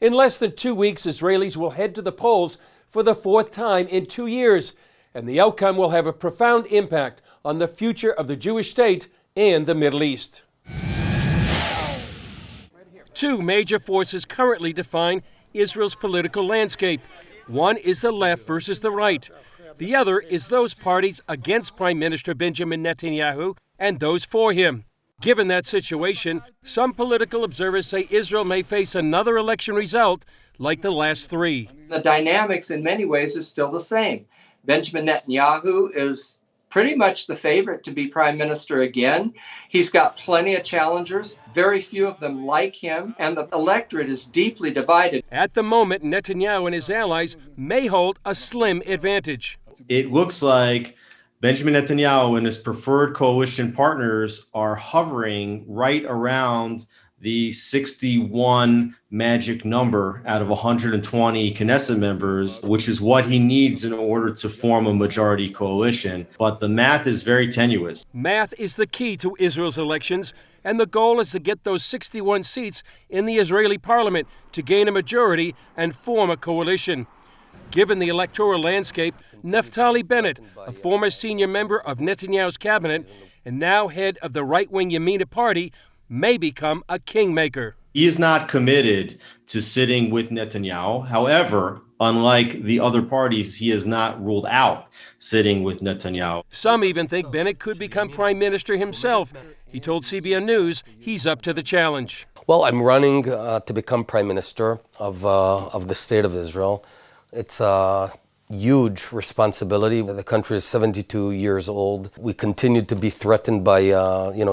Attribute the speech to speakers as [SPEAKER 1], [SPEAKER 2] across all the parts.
[SPEAKER 1] In less than 2 weeks, Israelis will head to the polls for the 4th time in 2 years, and the outcome will have a profound impact on the future of the Jewish state and the Middle East. Two major forces currently define Israel's political landscape. One is the left versus the right. The other is those parties against Prime Minister Beniamin Netanyahu and those for him. Given that situation, some political observers say Israel may face another election result like the last three.
[SPEAKER 2] The dynamics in many ways are still the same. Benjamin Netanyahu is pretty much the favorite to be prime minister again. He's got plenty of challengers. Very few of them like him, and the electorate is deeply divided.
[SPEAKER 1] At the moment, Netanyahu and his allies may hold a slim advantage.
[SPEAKER 3] It looks like Benjamin Netanyahu and his preferred coalition partners are hovering right around the 61 magic number out of 120 Knesset members, which is what he needs in order to form a majority coalition. But the math is very tenuous.
[SPEAKER 1] Math is the key to Israel's elections, and the goal is to get those 61 seats in the Israeli parliament to gain a majority and form a coalition. Given the electoral landscape, Naftali Bennett, a former senior member of Netanyahu's cabinet and now head of the right-wing Yamina party, may become a kingmaker.
[SPEAKER 3] He is not committed to sitting with Netanyahu. However, unlike the other parties, he has not ruled out sitting with Netanyahu.
[SPEAKER 1] Some even think Bennett could become prime minister himself. He told CBN News he's up to the challenge.
[SPEAKER 4] Well, I'm running to become prime minister of the state of Israel. It's a huge responsibility. The country is 72 years old. We continue to be threatened by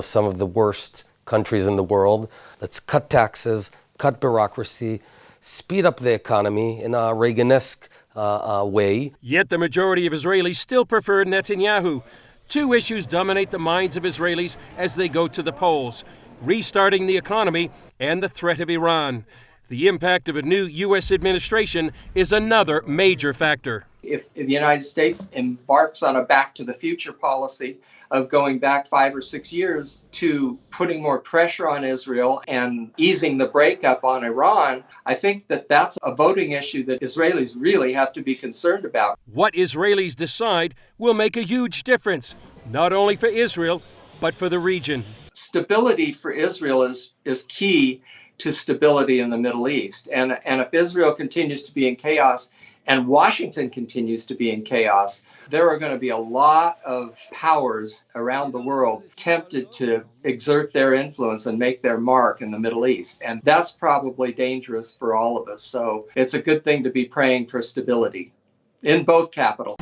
[SPEAKER 4] some of the worst countries in the world. Let's cut taxes, cut bureaucracy, speed up the economy in a Reagan-esque way.
[SPEAKER 1] Yet the majority of Israelis still prefer Netanyahu. Two issues dominate the minds of Israelis as they go to the polls: restarting the economy and the threat of Iran. The impact of a new U.S. administration is another major factor.
[SPEAKER 2] If the United States embarks on a back to the future policy of going back 5 or 6 years to putting more pressure on Israel and easing the breakup on Iran, I think that that's a voting issue that Israelis really have to be concerned about.
[SPEAKER 1] What Israelis decide will make a huge difference, not only for Israel, but for the region.
[SPEAKER 2] Stability for Israel is key to stability in the Middle East. And if Israel continues to be in chaos and Washington continues to be in chaos, there are going to be a lot of powers around the world tempted to exert their influence and make their mark in the Middle East. And that's probably dangerous for all of us. So it's a good thing to be praying for stability in both capitals.